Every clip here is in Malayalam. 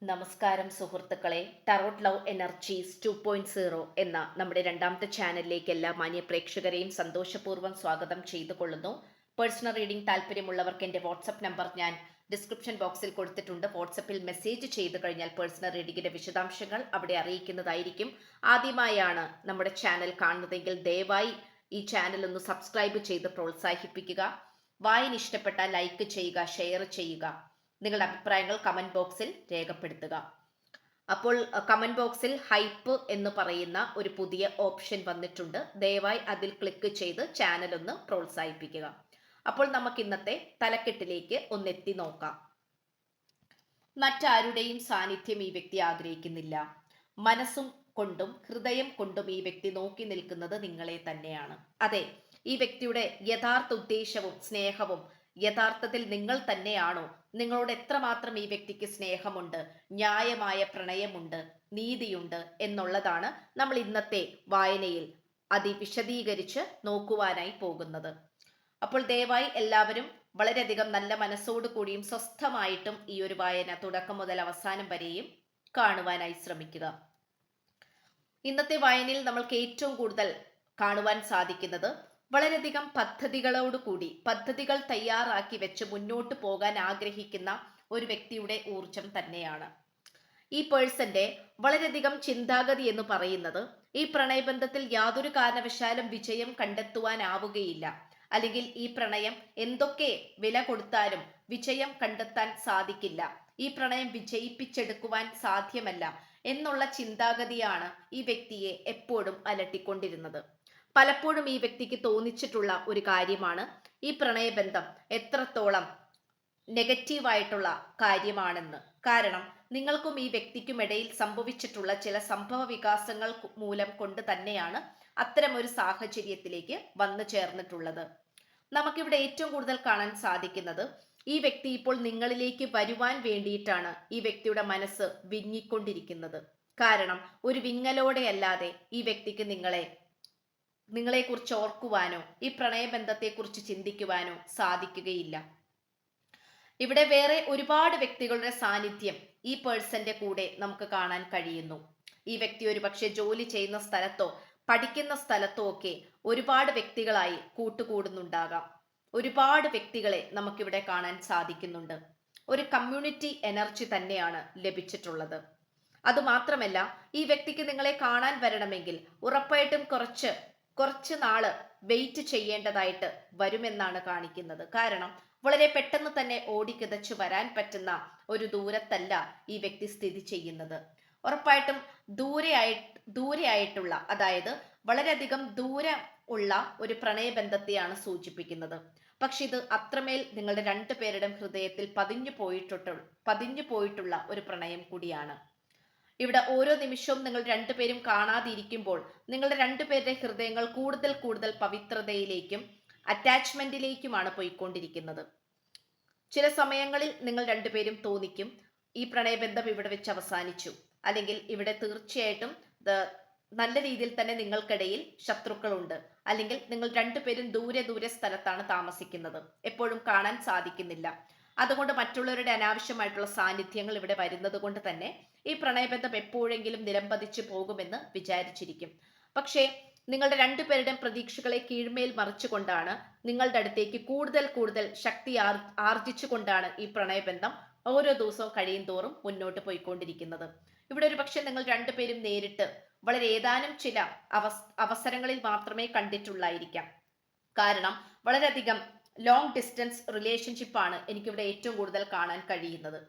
നമസ്കാരം സുഹൃത്തുക്കളെ, ടറോട്ട് ലവ് എനർജീസ് 2.0 എന്ന നമ്മുടെ രണ്ടാമത്തെ ചാനലിലേക്ക് എല്ലാ മാന്യ പ്രേക്ഷകരെയും സന്തോഷപൂർവ്വം സ്വാഗതം ചെയ്തുകൊള്ളുന്നു. പേഴ്സണൽ റീഡിംഗ് താല്പര്യമുള്ളവർക്ക് എൻ്റെ വാട്സപ്പ് നമ്പർ ഞാൻ ഡിസ്ക്രിപ്ഷൻ ബോക്സിൽ കൊടുത്തിട്ടുണ്ട്. വാട്സപ്പിൽ മെസ്സേജ് ചെയ്തു കഴിഞ്ഞാൽ പേഴ്സണൽ റീഡിങ്ങിൻ്റെ വിശദാംശങ്ങൾ അവിടെ അറിയിക്കുന്നതായിരിക്കും. ആദ്യമായാണ് നമ്മുടെ ചാനൽ കാണുന്നതെങ്കിൽ ദയവായി ഈ ചാനൽ ഒന്ന് സബ്സ്ക്രൈബ് ചെയ്ത് പ്രോത്സാഹിപ്പിക്കുക. വായന ഇഷ്ടപ്പെട്ടാൽ ലൈക്ക് ചെയ്യുക, ഷെയർ ചെയ്യുക. നിങ്ങളുടെ അഭിപ്രായങ്ങൾ കമന്റ് ബോക്സിൽ രേഖപ്പെടുത്തുക. അപ്പോൾ കമന്റ് ബോക്സിൽ ഹൈപ്പ് എന്ന് പറയുന്ന ഒരു പുതിയ ഓപ്ഷൻ വന്നിട്ടുണ്ട്. ദയവായി അതിൽ ക്ലിക്ക് ചെയ്ത് ചാനൽ ഒന്ന് പ്രോത്സാഹിപ്പിക്കുക. അപ്പോൾ നമുക്ക് ഇന്നത്തെ തലക്കെട്ടിലേക്ക് ഒന്നെത്തി നോക്കാം. മറ്റാരുടെയും സാന്നിധ്യം ഈ വ്യക്തി ആഗ്രഹിക്കുന്നില്ല. മനസ്സും കൊണ്ടും ഹൃദയം കൊണ്ടും ഈ വ്യക്തി നോക്കി നിൽക്കുന്നത് നിങ്ങളെ തന്നെയാണ്. അതെ, ഈ വ്യക്തിയുടെ യഥാർത്ഥ ഉദ്ദേശവും സ്നേഹവും യഥാർത്ഥത്തിൽ നിങ്ങൾ തന്നെയാണോ? നിങ്ങളോട് എത്രമാത്രം ഈ വ്യക്തിക്ക് സ്നേഹമുണ്ട്, ന്യായമായ പ്രണയമുണ്ട്, നീതിയുണ്ട് എന്നുള്ളതാണ് നമ്മൾ ഇന്നത്തെ വായനയിൽ അതിവിശദീകരിച്ച് നോക്കുവാനായി പോകുന്നത്. അപ്പോൾ ദയവായി എല്ലാവരും വളരെയധികം നല്ല മനസ്സോടു കൂടിയും സ്വസ്ഥമായിട്ടും ഈ ഒരു വായന തുടക്കം മുതൽ അവസാനം വരെയും കാണുവാനായി ശ്രമിക്കുക. ഇന്നത്തെ വായനയിൽ നമ്മൾക്ക് ഏറ്റവും കൂടുതൽ കാണുവാൻ സാധിക്കുന്നത് വളരെയധികം പദ്ധതികൾ തയ്യാറാക്കി വെച്ച് മുന്നോട്ട് പോകാൻ ആഗ്രഹിക്കുന്ന ഒരു വ്യക്തിയുടെ ഊർജം തന്നെയാണ്. ഈ പേഴ്സന്റെ വളരെയധികം ചിന്താഗതി എന്ന് പറയുന്നത് ഈ പ്രണയബന്ധത്തിൽ യാതൊരു കാരണവശാലും വിജയം കണ്ടെത്തുവാനാവുകയില്ല, അല്ലെങ്കിൽ ഈ പ്രണയം എന്തൊക്കെ വില കൊടുത്താലും വിജയം കണ്ടെത്താൻ സാധിക്കില്ല, ഈ പ്രണയം വിജയിപ്പിച്ചെടുക്കുവാൻ സാധ്യമല്ല എന്നുള്ള ചിന്താഗതിയാണ് ഈ വ്യക്തിയെ എപ്പോഴും അലട്ടിക്കൊണ്ടിരുന്നത്. പലപ്പോഴും ഈ വ്യക്തിക്ക് തോന്നിച്ചിട്ടുള്ള ഒരു കാര്യമാണ് ഈ പ്രണയബന്ധം എത്രത്തോളം നെഗറ്റീവായിട്ടുള്ള കാര്യമാണെന്ന്. കാരണം നിങ്ങൾക്കും ഈ വ്യക്തിക്കും ഇടയിൽ സംഭവിച്ചിട്ടുള്ള ചില സംഭവ വികാസങ്ങൾ മൂലം കൊണ്ട് തന്നെയാണ് അത്തരം ഒരു സാഹചര്യത്തിലേക്ക് വന്നു ചേർന്നിട്ടുള്ളത്. നമുക്കിവിടെ ഏറ്റവും കൂടുതൽ കാണാൻ സാധിക്കുന്നത് ഈ വ്യക്തി ഇപ്പോൾ നിങ്ങളിലേക്ക് വരുവാൻ വേണ്ടിയിട്ടാണ് ഈ വ്യക്തിയുടെ മനസ്സ് വിങ്ങിക്കൊണ്ടിരിക്കുന്നത്. കാരണം ഒരു വിങ്ങലോടെ അല്ലാതെ ഈ വ്യക്തിക്ക് നിങ്ങളെക്കുറിച്ച് ഓർക്കുവാനോ ഈ പ്രണയബന്ധത്തെക്കുറിച്ച് ചിന്തിക്കുവാനോ സാധിക്കുകയില്ല. ഇവിടെ വേറെ ഒരുപാട് വ്യക്തികളുടെ സാന്നിധ്യം ഈ പേഴ്സന്റെ കൂടെ നമുക്ക് കാണാൻ കഴിയുന്നു. ഈ വ്യക്തി ഒരു പക്ഷെ ജോലി ചെയ്യുന്ന സ്ഥലത്തോ പഠിക്കുന്ന സ്ഥലത്തോ ഒക്കെ ഒരുപാട് വ്യക്തികളായി കൂട്ടുകൂടുന്നുണ്ടാകാം. ഒരുപാട് വ്യക്തികളെ നമുക്കിവിടെ കാണാൻ സാധിക്കുന്നുണ്ട്. ഒരു കമ്മ്യൂണിറ്റി എനർജി തന്നെയാണ് ലഭിച്ചിട്ടുള്ളത്. അതുമാത്രമല്ല, ഈ വ്യക്തിക്ക് നിങ്ങളെ കാണാൻ വരണമെങ്കിൽ ഉറപ്പായിട്ടും കുറച്ച് നാള് വെയിറ്റ് ചെയ്യേണ്ടതായിട്ട് വരുമെന്നാണ് കാണിക്കുന്നത്. കാരണം വളരെ പെട്ടെന്ന് തന്നെ ഓടിക്കിതച്ചു വരാൻ പറ്റുന്ന ഒരു ദൂരത്തല്ല ഈ വ്യക്തി സ്ഥിതി ചെയ്യുന്നത്. ഉറപ്പായിട്ടും ദൂരെയായിട്ടുള്ള, അതായത് വളരെയധികം ദൂരം ഉള്ള ഒരു പ്രണയബന്ധത്തെയാണ് സൂചിപ്പിക്കുന്നത്. പക്ഷെ ഇത് അത്രമേൽ നിങ്ങളുടെ രണ്ടുപേരുടെയും ഹൃദയത്തിൽ പതിഞ്ഞു പോയിട്ടുള്ള ഒരു പ്രണയം കൂടിയാണ്. ഇവിടെ ഓരോ നിമിഷവും നിങ്ങൾ രണ്ടുപേരും കാണാതിരിക്കുമ്പോൾ നിങ്ങളുടെ രണ്ടുപേരുടെ ഹൃദയങ്ങൾ കൂടുതൽ പവിത്രതയിലേക്കും അറ്റാച്ച്മെന്റിലേക്കുമാണ് പോയിക്കൊണ്ടിരിക്കുന്നത്. ചില സമയങ്ങളിൽ നിങ്ങൾ രണ്ടുപേരും തോന്നിക്കും ഈ പ്രണയബന്ധം ഇവിടെ വെച്ച് അവസാനിച്ചു, അല്ലെങ്കിൽ ഇവിടെ തീർച്ചയായിട്ടും നല്ല രീതിയിൽ തന്നെ നിങ്ങൾക്കിടയിൽ ശത്രുക്കളുണ്ട്, അല്ലെങ്കിൽ നിങ്ങൾ രണ്ടുപേരും ദൂരെ സ്ഥലത്താണ് താമസിക്കുന്നത്, എപ്പോഴും കാണാൻ സാധിക്കുന്നില്ല. അതുകൊണ്ട് മറ്റുള്ളവരുടെ അനാവശ്യമായിട്ടുള്ള സാന്നിധ്യങ്ങൾ ഇവിടെ വരുന്നത് കൊണ്ട് തന്നെ ഈ പ്രണയബന്ധം എപ്പോഴെങ്കിലും നിലംപതിച്ചു പോകുമെന്ന് വിചാരിച്ചിരിക്കും. പക്ഷേ നിങ്ങളുടെ രണ്ടുപേരുടെയും പ്രതീക്ഷകളെ കീഴ്മേൽ മറിച്ചുകൊണ്ടാണ്, നിങ്ങളുടെ അടുത്തേക്ക് കൂടുതൽ ശക്തി ആർജിച്ചുകൊണ്ടാണ് ഈ പ്രണയബന്ധം ഓരോ ദിവസവും കഴിയും തോറും മുന്നോട്ട് പോയിക്കൊണ്ടിരിക്കുന്നത്. ഇവിടെ ഒരു പക്ഷെ നിങ്ങൾ രണ്ടുപേരും നേരിട്ട് വളരെ ഏതാനും ചില അവസരങ്ങളിൽ മാത്രമേ കണ്ടിട്ടുള്ളായിരിക്കാം. കാരണം വളരെയധികം ലോങ് ഡിസ്റ്റൻസ് റിലേഷൻഷിപ്പാണ് എനിക്കിവിടെ ഏറ്റവും കൂടുതൽ കാണാൻ കഴിയുന്നത്.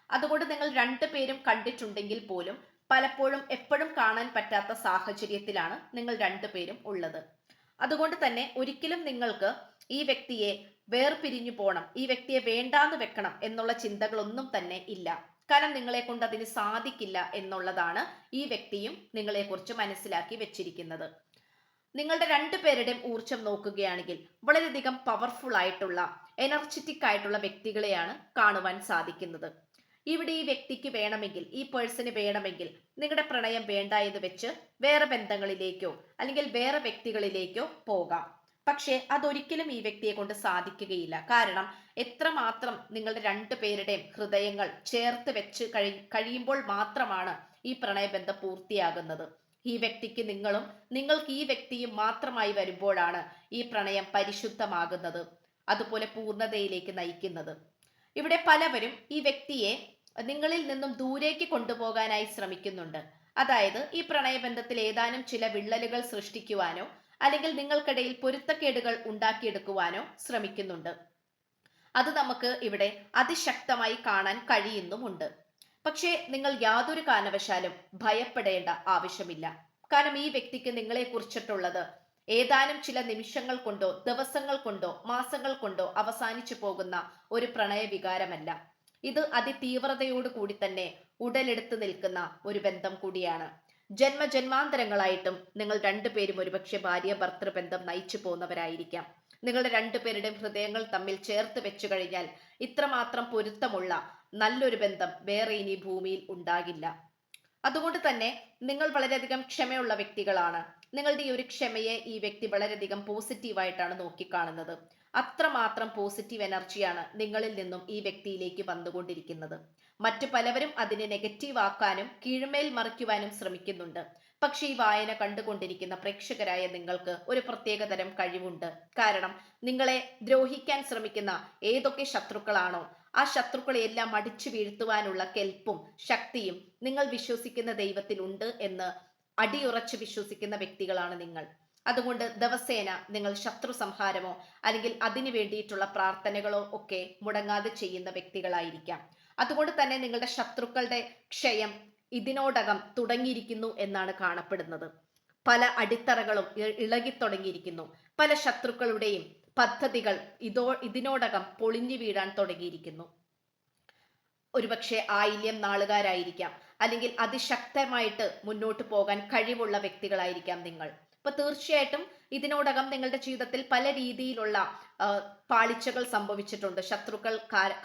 അതുകൊണ്ട് നിങ്ങൾ രണ്ടുപേരും കണ്ടിട്ടുണ്ടെങ്കിൽ പോലും പലപ്പോഴും എപ്പോഴും കാണാൻ പറ്റാത്ത സാഹചര്യത്തിലാണ് നിങ്ങൾ രണ്ടുപേരും ഉള്ളത്. അതുകൊണ്ട് തന്നെ ഒരിക്കലും നിങ്ങൾക്ക് ഈ വ്യക്തിയെ വേർപിരിഞ്ഞു പോകണം, ഈ വ്യക്തിയെ വേണ്ടാന്ന് വെക്കണം എന്നുള്ള ചിന്തകളൊന്നും തന്നെ ഇല്ല. കാരണം നിങ്ങളെ കൊണ്ട് അതിന് സാധിക്കില്ല എന്നുള്ളതാണ് ഈ വ്യക്തിയും നിങ്ങളെക്കുറിച്ച് മനസ്സിലാക്കി വെച്ചിരിക്കുന്നത്. നിങ്ങളുടെ രണ്ടുപേരുടെയും ഊർജം നോക്കുകയാണെങ്കിൽ വളരെയധികം പവർഫുൾ ആയിട്ടുള്ള എനർജറ്റിക് ആയിട്ടുള്ള വ്യക്തികളെയാണ് കാണുവാൻ സാധിക്കുന്നത്. ഇവിടെ ഈ വ്യക്തിക്ക് വേണമെങ്കിൽ, ഈ പേഴ്സണ് വേണമെങ്കിൽ നിങ്ങളുടെ പ്രണയം വേണ്ട എന്ന് വെച്ച് വേറെ ബന്ധങ്ങളിലേക്കോ അല്ലെങ്കിൽ വേറെ വ്യക്തികളിലേക്കോ പോകാം. പക്ഷേ അതൊരിക്കലും ഈ വ്യക്തിയെ കൊണ്ട് സാധിക്കുകയില്ല. കാരണം എത്രമാത്രം നിങ്ങളുടെ രണ്ടു പേരുടെയും ഹൃദയങ്ങൾ ചേർത്ത് വെച്ച് കഴിയുമ്പോൾ മാത്രമാണ് ഈ പ്രണയബന്ധം പൂർത്തിയാകുന്നത്. ഈ വ്യക്തിക്ക് നിങ്ങളും നിങ്ങൾക്ക് ഈ വ്യക്തിയും മാത്രമായി വരുമ്പോഴാണ് ഈ പ്രണയം പരിശുദ്ധമാകുന്നത്, അതുപോലെ പൂർണ്ണതയിലേക്ക് നയിക്കുന്നത്. ഇവിടെ പലവരും ഈ വ്യക്തിയെ നിങ്ങളിൽ നിന്നും ദൂരേക്ക് കൊണ്ടുപോകാനായി ശ്രമിക്കുന്നുണ്ട്. അതായത് ഈ പ്രണയബന്ധത്തിൽ ഏതാനും ചില വിള്ളലുകൾ സൃഷ്ടിക്കുവാനോ അല്ലെങ്കിൽ നിങ്ങൾക്കിടയിൽ പൊരുത്തക്കേടുകൾ ഉണ്ടാക്കിയെടുക്കുവാനോ ശ്രമിക്കുന്നുണ്ട്. അത് നമുക്ക് ഇവിടെ അതിശക്തമായി കാണാൻ കഴിയുന്നുമുണ്ട്. പക്ഷേ നിങ്ങൾ യാതൊരു കാരണവശാലും ഭയപ്പെടേണ്ട ആവശ്യമില്ല. കാരണം ഈ വ്യക്തിക്ക് നിങ്ങളെ കുറിച്ചിട്ടുള്ളത് ഏതാനും ചില നിമിഷങ്ങൾ കൊണ്ടോ ദിവസങ്ങൾ കൊണ്ടോ മാസങ്ങൾ കൊണ്ടോ അവസാനിച്ചു പോകുന്ന ഒരു പ്രണയവികാരമല്ല. ഇത് അതിതീവ്രതയോട് കൂടി തന്നെ ഉടലെടുത്ത് നിൽക്കുന്ന ഒരു ബന്ധം കൂടിയാണ്. ജന്മജന്മാന്തരങ്ങളായിട്ടും നിങ്ങൾ രണ്ടുപേരും ഒരുപക്ഷെ ഭാര്യ ഭർത്തൃ ബന്ധം നയിച്ചു പോകുന്നവരായിരിക്കാം. നിങ്ങളുടെ രണ്ടുപേരുടെയും ഹൃദയങ്ങൾ തമ്മിൽ ചേർത്ത് വെച്ചു കഴിഞ്ഞാൽ ഇത്രമാത്രം പൊരുത്തമുള്ള നല്ലൊരു ബന്ധം വേറെ ഇനി ഭൂമിയിൽ ഉണ്ടാകില്ല. അതുകൊണ്ട് തന്നെ നിങ്ങൾ വളരെയധികം ക്ഷമയുള്ള വ്യക്തികളാണ്. നിങ്ങളുടെ ഈ ഒരു ക്ഷമയെ ഈ വ്യക്തി വളരെയധികം പോസിറ്റീവായിട്ടാണ് നോക്കിക്കാണുന്നത്. അത്രമാത്രം പോസിറ്റീവ് എനർജിയാണ് നിങ്ങളിൽ നിന്നും ഈ വ്യക്തിയിലേക്ക് വന്നുകൊണ്ടിരിക്കുന്നത്. മറ്റു പലവരും അതിനെ നെഗറ്റീവ് ആക്കാനും കീഴ്മേൽ മറിക്കുവാനും ശ്രമിക്കുന്നുണ്ട്. പക്ഷേ ഈ വായന കണ്ടുകൊണ്ടിരിക്കുന്ന പ്രേക്ഷകരായ നിങ്ങൾക്ക് ഒരു പ്രത്യേകതരം കഴിവുണ്ട്. കാരണം നിങ്ങളെ ദ്രോഹിക്കാൻ ശ്രമിക്കുന്ന ഏതൊക്കെ ശത്രുക്കളാണോ ആ ശത്രുക്കളെയെല്ലാം അടിച്ചു വീഴ്ത്തുവാനുള്ള കെൽപ്പും ശക്തിയും നിങ്ങൾ വിശ്വസിക്കുന്ന ദൈവത്തിൽ ഉണ്ട് എന്ന് അടിയുറച്ച് വിശ്വസിക്കുന്ന വ്യക്തികളാണ് നിങ്ങൾ. അതുകൊണ്ട് ദിവസേന നിങ്ങൾ ശത്രു സംഹാരമോ അല്ലെങ്കിൽ അതിനു വേണ്ടിയിട്ടുള്ള പ്രാർത്ഥനകളോ ഒക്കെ മുടങ്ങാതെ ചെയ്യുന്ന വ്യക്തികളായിരിക്കാം. അതുകൊണ്ട് തന്നെ നിങ്ങളുടെ ശത്രുക്കളുടെ ക്ഷയം ഇതിനോടകം തുടങ്ങിയിരിക്കുന്നു എന്നാണ് കാണപ്പെടുന്നത്. പല അടിത്തറകളും ഇളകിത്തുടങ്ങിയിരിക്കുന്നു. പല ശത്രുക്കളുടെയും പദ്ധതികൾ ഇതിനോടകം പൊളിഞ്ഞു വീഴാൻ തുടങ്ങിയിരിക്കുന്നു. ഒരുപക്ഷെ ആയില്യം നാളുകാരായിരിക്കാം, അല്ലെങ്കിൽ അതിശക്തമായിട്ട് മുന്നോട്ട് പോകാൻ കഴിവുള്ള വ്യക്തികളായിരിക്കാം നിങ്ങൾ. അപ്പൊ തീർച്ചയായിട്ടും ഇതിനോടകം നിങ്ങളുടെ ജീവിതത്തിൽ പല രീതിയിലുള്ള പാളിച്ചകൾ സംഭവിച്ചിട്ടുണ്ട് ശത്രുക്കൾ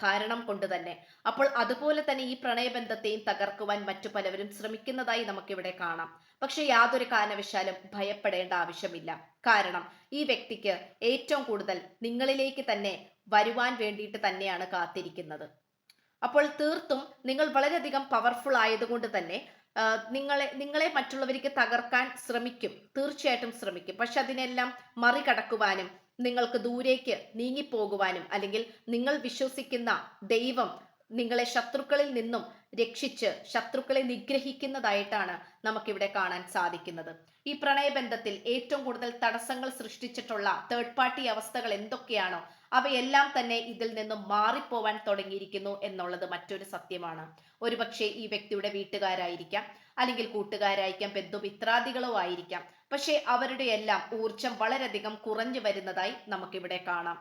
കാരണം കൊണ്ട് തന്നെ. അപ്പോൾ അതുപോലെ തന്നെ ഈ പ്രണയബന്ധത്തെയും തകർക്കുവാൻ മറ്റു പലവരും ശ്രമിക്കുന്നതായി നമുക്കിവിടെ കാണാം. പക്ഷെ യാതൊരു കാരണവശാലും ഭയപ്പെടേണ്ട ആവശ്യമില്ല. കാരണം ഈ വ്യക്തിക്ക് ഏറ്റവും കൂടുതൽ നിങ്ങളിലേക്ക് തന്നെ വരുവാൻ വേണ്ടിയിട്ട് തന്നെയാണ് കാത്തിരിക്കുന്നത്. അപ്പോൾ തീർത്തും നിങ്ങൾ വളരെയധികം പവർഫുൾ ആയതുകൊണ്ട് തന്നെ നിങ്ങളെ മറ്റുള്ളവർക്ക് തകർക്കാൻ ശ്രമിക്കും, തീർച്ചയായിട്ടും ശ്രമിക്കും. പക്ഷെ അതിനെല്ലാം മറികടക്കുവാനും നിങ്ങൾക്ക് ദൂരേക്ക് നീങ്ങിപ്പോകുവാനും അല്ലെങ്കിൽ നിങ്ങൾ വിശ്വസിക്കുന്ന ദൈവം നിങ്ങളെ ശത്രുക്കളിൽ നിന്നും രക്ഷിച്ച് ശത്രുക്കളെ നിഗ്രഹിക്കുന്നതായിട്ടാണ് നമുക്കിവിടെ കാണാൻ സാധിക്കുന്നത്. ഈ പ്രണയബന്ധത്തിൽ ഏറ്റവും കൂടുതൽ തടസ്സങ്ങൾ സൃഷ്ടിച്ചിട്ടുള്ള തേർഡ് പാർട്ടി അവസ്ഥകൾ എന്തൊക്കെയാണോ അവയെല്ലാം തന്നെ ഇതിൽ നിന്നും മാറിപ്പോവാൻ തുടങ്ങിയിരിക്കുന്നു എന്നുള്ളത് മറ്റൊരു സത്യമാണ്. ഒരുപക്ഷെ ഈ വ്യക്തിയുടെ വീട്ടുകാരായിരിക്കാം, അല്ലെങ്കിൽ കൂട്ടുകാരായിരിക്കാം, ബന്ധുമിത്രാദികളോ ആയിരിക്കാം. പക്ഷെ അവരുടെ എല്ലാം ഊർജം വളരെയധികം കുറഞ്ഞു വരുന്നതായി നമുക്കിവിടെ കാണാം.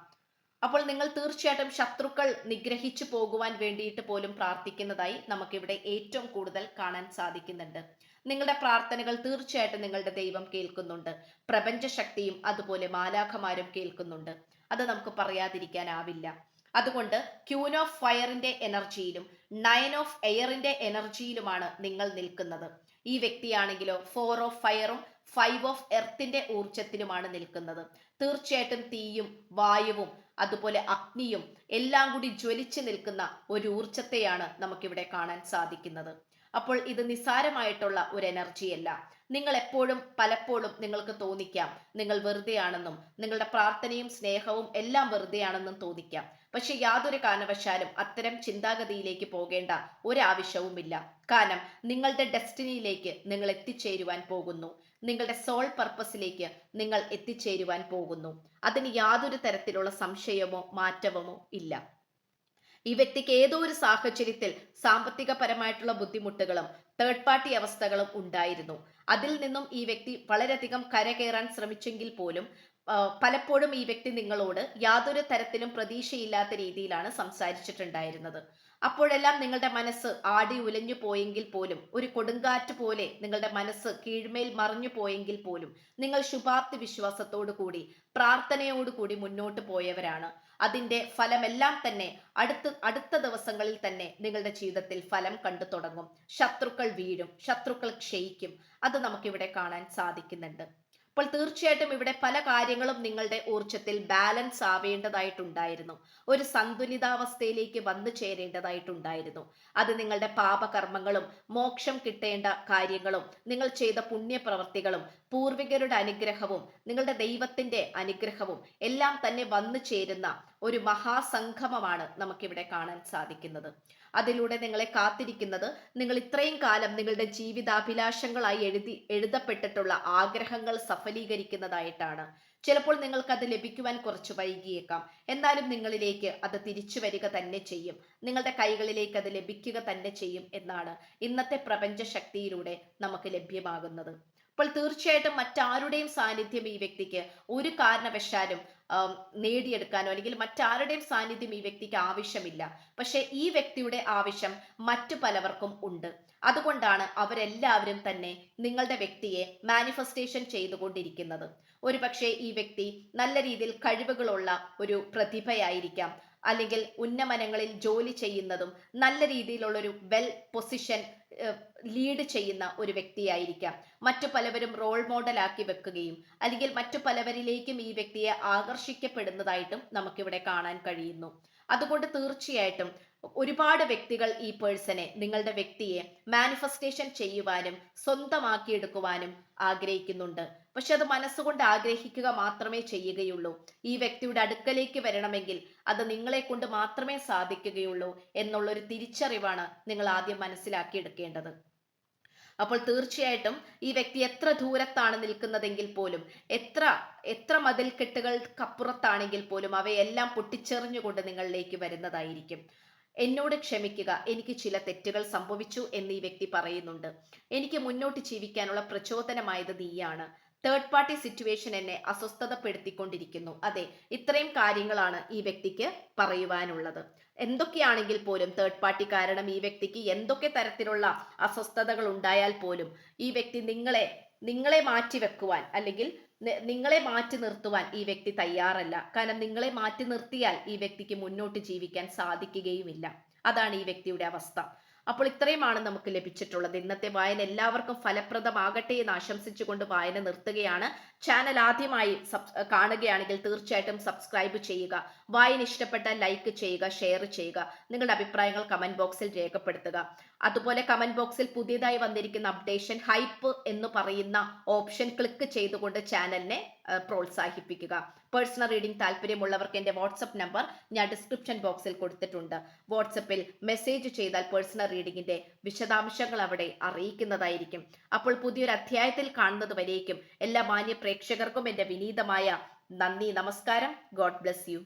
അപ്പോൾ നിങ്ങൾ തീർച്ചയായിട്ടും ശത്രുക്കൾ നിഗ്രഹിച്ചു പോകുവാൻ വേണ്ടിയിട്ട് പോലും പ്രാർത്ഥിക്കുന്നതായി നമുക്കിവിടെ ഏറ്റവും കൂടുതൽ കാണാൻ സാധിക്കുന്നുണ്ട്. നിങ്ങളുടെ പ്രാർത്ഥനകൾ തീർച്ചയായിട്ടും നിങ്ങളുടെ ദൈവം കേൾക്കുന്നുണ്ട്. പ്രപഞ്ച ശക്തിയും അതുപോലെ മാലാഖമാരും കേൾക്കുന്നുണ്ട്. അത് നമുക്ക് പറയാതിരിക്കാനാവില്ല. അതുകൊണ്ട് ക്യൂൻ ഓഫ് ഫയറിന്റെ എനർജിയിലും 9 ഓഫ് എയറിന്റെ എനർജിയിലുമാണ് നിങ്ങൾ നിൽക്കുന്നത്. ഈ വ്യക്തിയാണെങ്കിലോ 4 ഓഫ് ഫയറും 5 ഓഫ് എർത്തിന്റെ ഊർജത്തിലുമാണ് നിൽക്കുന്നത്. തീർച്ചയായിട്ടും തീയും വായുവും അതുപോലെ അഗ്നിയും എല്ലാം കൂടി ജ്വലിച്ചു നിൽക്കുന്ന ഒരു ഊർജത്തെയാണ് നമുക്കിവിടെ കാണാൻ സാധിക്കുന്നത്. അപ്പോൾ ഇത് നിസ്സാരമായിട്ടുള്ള ഒരു എനർജിയല്ല. നിങ്ങൾ എപ്പോഴും പലപ്പോഴും നിങ്ങൾക്ക് തോന്നിക്കാം നിങ്ങൾ വെറുതെയാണെന്നും നിങ്ങളുടെ പ്രാർത്ഥനയും സ്നേഹവും എല്ലാം വെറുതെയാണെന്നും തോന്നിക്കാം. പക്ഷെ യാതൊരു കാരണവശാലും അത്തരം ചിന്താഗതിയിലേക്ക് പോകേണ്ട ഒരാവശ്യവുമില്ല. കാരണം നിങ്ങളുടെ ഡെസ്റ്റിനിയിലേക്ക് നിങ്ങൾ എത്തിച്ചേരുവാൻ പോകുന്നു. നിങ്ങളുടെ സോൾ പർപ്പസിലേക്ക് നിങ്ങൾ എത്തിച്ചേരുവാൻ പോകുന്നു. അതിന് യാതൊരു തരത്തിലുള്ള സംശയമോ മാറ്റമോ ഇല്ല. ഈ വ്യക്തിക്ക് ഏതോ ഒരു സാഹചര്യത്തിൽ സാമ്പത്തികപരമായിട്ടുള്ള ബുദ്ധിമുട്ടുകളും തേർഡ് പാർട്ടി അവസ്ഥകളും ഉണ്ടായിരുന്നു. അതിൽ നിന്നും ഈ വ്യക്തി വളരെയധികം കരകയറാൻ ശ്രമിച്ചെങ്കിൽ പോലും പലപ്പോഴും ഈ വ്യക്തി നിങ്ങളോട് യാതൊരു തരത്തിലും പ്രതീക്ഷയില്ലാത്ത രീതിയിലാണ് സംസാരിച്ചിട്ടുണ്ടായിരുന്നത്. അപ്പോഴെല്ലാം നിങ്ങളുടെ മനസ്സ് ആടി ഉലഞ്ഞു പോയെങ്കിൽ പോലും, ഒരു കൊടുങ്കാറ്റ് പോലെ നിങ്ങളുടെ മനസ്സ് കീഴ്മേൽ മറിഞ്ഞു പോയെങ്കിൽ പോലും നിങ്ങൾ ശുഭാപ്തി വിശ്വാസത്തോടു കൂടി പ്രാർത്ഥനയോടുകൂടി മുന്നോട്ട് പോയവരാണ്. അതിന്റെ ഫലമെല്ലാം തന്നെ അടുത്ത ദിവസങ്ങളിൽ തന്നെ നിങ്ങളുടെ ജീവിതത്തിൽ ഫലം കണ്ടു തുടങ്ങും. ശത്രുക്കൾ വീഴും, ശത്രുക്കൾ ക്ഷയിക്കും. അത് നമുക്കിവിടെ കാണാൻ സാധിക്കുന്നുണ്ട്. അപ്പോൾ തീർച്ചയായിട്ടും ഇവിടെ പല കാര്യങ്ങളും നിങ്ങളുടെ ഊർജ്ജത്തിൽ ബാലൻസ് ആവേണ്ടതായിട്ടുണ്ടായിരുന്നു. ഒരു സന്തുലിതാവസ്ഥയിലേക്ക് വന്നു ചേരേണ്ടതായിട്ടുണ്ടായിരുന്നു. അത് നിങ്ങളുടെ പാപകർമ്മങ്ങളും മോക്ഷം കിട്ടേണ്ട കാര്യങ്ങളും നിങ്ങൾ ചെയ്ത പുണ്യപ്രവർത്തികളും പൂർവികരുടെ അനുഗ്രഹവും നിങ്ങളുടെ ദൈവത്തിന്റെ അനുഗ്രഹവും എല്ലാം തന്നെ വന്നു ചേരുന്ന ഒരു മഹാസംഗമമാണ് നമുക്കിവിടെ കാണാൻ സാധിക്കുന്നത്. അതിലൂടെ നിങ്ങളെ കാത്തിരിക്കുന്നത് നിങ്ങൾ ഇത്രയും കാലം നിങ്ങളുടെ ജീവിതാഭിലാഷങ്ങളായി എഴുതപ്പെട്ടിട്ടുള്ള ആഗ്രഹങ്ങൾ സഫലീകരിക്കുന്നതായിട്ടാണ്. ചിലപ്പോൾ നിങ്ങൾക്ക് അത് ലഭിക്കുവാൻ കുറച്ച് വൈകിയേക്കാം, എന്നാലും നിങ്ങളിലേക്ക് അത് തിരിച്ചു വരിക തന്നെ ചെയ്യും. നിങ്ങളുടെ കൈകളിലേക്ക് അത് ലഭിക്കുക തന്നെ ചെയ്യും എന്നാണ് ഇന്നത്തെ പ്രപഞ്ച ശക്തിയിലൂടെ നമുക്ക് ലഭ്യമാകുന്നത്. അപ്പോൾ തീർച്ചയായിട്ടും മറ്റാരുടെയും സാന്നിധ്യം ഈ വ്യക്തിക്ക് ഒരു കാരണവശാലും നേടിയെടുക്കാനോ അല്ലെങ്കിൽ മറ്റാരുടെയും സാന്നിധ്യം ഈ വ്യക്തിക്ക് ആവശ്യമില്ല. പക്ഷെ ഈ വ്യക്തിയുടെ ആവശ്യം മറ്റു പലവർക്കും ഉണ്ട്. അതുകൊണ്ടാണ് അവരെല്ലാവരും തന്നെ നിങ്ങളുടെ വ്യക്തിയെ മാനിഫെസ്റ്റേഷൻ ചെയ്തുകൊണ്ടിരിക്കുന്നത്. ഒരു പക്ഷേ ഈ വ്യക്തി നല്ല രീതിയിൽ കഴിവുകളുള്ള ഒരു പ്രതിഭയായിരിക്കാം, അല്ലെങ്കിൽ ഉന്നമനങ്ങളിൽ ജോലി ചെയ്യുന്നതും നല്ല രീതിയിലുള്ള ഒരു വെൽ പൊസിഷൻ ലീഡ് ചെയ്യുന്ന ഒരു വ്യക്തിയായിരിക്കാം. മറ്റു പലവരും റോൾ മോഡലാക്കി വെക്കുകയും അല്ലെങ്കിൽ മറ്റു പലവരിലേക്കും ഈ വ്യക്തിയെ ആകർഷിക്കപ്പെടുന്നതായിട്ടും നമുക്കിവിടെ കാണാൻ കഴിയുന്നു. അതുകൊണ്ട് തീർച്ചയായിട്ടും ഒരുപാട് വ്യക്തികൾ ഈ പേഴ്സണെ, നിങ്ങളുടെ വ്യക്തിയെ മാനിഫെസ്റ്റേഷൻ ചെയ്യുവാനും സ്വന്തമാക്കിയെടുക്കുവാനും ആഗ്രഹിക്കുന്നുണ്ട്. പക്ഷെ അത് മനസ്സുകൊണ്ട് ആഗ്രഹിക്കുക മാത്രമേ ചെയ്യുകയുള്ളൂ. ഈ വ്യക്തിയുടെ അടുക്കലേക്ക് വരണമെങ്കിൽ അത് നിങ്ങളെ കൊണ്ട് മാത്രമേ സാധിക്കുകയുള്ളൂ എന്നുള്ളൊരു തിരിച്ചറിവാണ് നിങ്ങൾ ആദ്യം മനസ്സിലാക്കിയെടുക്കേണ്ടത്. അപ്പോൾ തീർച്ചയായിട്ടും ഈ വ്യക്തി എത്ര ദൂരത്താണ് നിൽക്കുന്നതെങ്കിൽ പോലും, എത്ര മതിൽക്കെട്ടുകൾക്കപ്പുറത്താണെങ്കിൽ പോലും അവയെല്ലാം പൊട്ടിച്ചെറിഞ്ഞുകൊണ്ട് നിങ്ങളിലേക്ക് വരുന്നതായിരിക്കും. എന്നോട് ക്ഷമിക്കുക, എനിക്ക് ചില തെറ്റുകൾ സംഭവിച്ചു എന്ന് ഈ വ്യക്തി പറയുന്നുണ്ട്. എനിക്ക് മുന്നോട്ട് ജീവിക്കാനുള്ള പ്രചോദനമായത് നീയാണ്. തേർഡ് പാർട്ടി സിറ്റുവേഷൻ എന്നെ അസ്വസ്ഥതപ്പെടുത്തിക്കൊണ്ടിരിക്കുന്നു. അതെ, ഇത്രയും കാര്യങ്ങളാണ് ഈ വ്യക്തിക്ക് പറയുവാനുള്ളത്. എന്തൊക്കെയാണെങ്കിൽ പോലും തേർഡ് പാർട്ടി കാരണം ഈ വ്യക്തിക്ക് എന്തൊക്കെ തരത്തിലുള്ള അസ്വസ്ഥതകൾ ഉണ്ടായാൽ പോലും ഈ വ്യക്തി നിങ്ങളെ മാറ്റി വെക്കുവാൻ അല്ലെങ്കിൽ നിങ്ങളെ മാറ്റി നിർത്തുവാൻ ഈ വ്യക്തി തയ്യാറല്ല. കാരണം നിങ്ങളെ മാറ്റി നിർത്തിയാൽ ഈ വ്യക്തിക്ക് മുന്നോട്ട് ജീവിക്കാൻ സാധിക്കുകയുമില്ല. അതാണ് ഈ വ്യക്തിയുടെ അവസ്ഥ. അപ്പോൾ ഇത്രയുമാണ് നമുക്ക് ലഭിച്ചിട്ടുള്ളത്. ഇന്നത്തെ വായന എല്ലാവർക്കും ഫലപ്രദമാകട്ടെ എന്ന് ആശംസിച്ചുകൊണ്ട് വായന നിർത്തുകയാണ്. ചാനൽ ആദ്യമായി കാണുകയാണെങ്കിൽ തീർച്ചയായിട്ടും സബ്സ്ക്രൈബ് ചെയ്യുക. വായന ഇഷ്ടപ്പെട്ടാൽ ലൈക്ക് ചെയ്യുക, ഷെയർ ചെയ്യുക. നിങ്ങളുടെ അഭിപ്രായങ്ങൾ കമന്റ് ബോക്സിൽ രേഖപ്പെടുത്തുക. അതുപോലെ കമന്റ് ബോക്സിൽ പുതിയതായി വന്നിരിക്കുന്ന അപ്ഡേഷൻ ഹൈപ്പ് എന്ന് പറയുന്ന ഓപ്ഷൻ ക്ലിക്ക് ചെയ്തുകൊണ്ട് ചാനലിനെ പ്രോത്സാഹിപ്പിക്കുക. പേഴ്സണൽ റീഡിംഗ് താല്പര്യമുള്ളവർക്ക് എൻ്റെ വാട്സപ്പ് നമ്പർ ഞാൻ ഡിസ്ക്രിപ്ഷൻ ബോക്സിൽ കൊടുത്തിട്ടുണ്ട്. വാട്സപ്പിൽ മെസ്സേജ് ചെയ്താൽ പേഴ്സണൽ റീഡിങ്ങിന്റെ വിശദാംശങ്ങൾ അവിടെ അറിയിക്കുന്നതായിരിക്കും. അപ്പോൾ പുതിയൊരു അധ്യായത്തിൽ കാണുന്നത് വരേക്കും എല്ലാ മാന്യ പ്രേക്ഷകർക്കും എൻ്റെ വിനീതമായ നന്ദി, നമസ്കാരം. God bless you.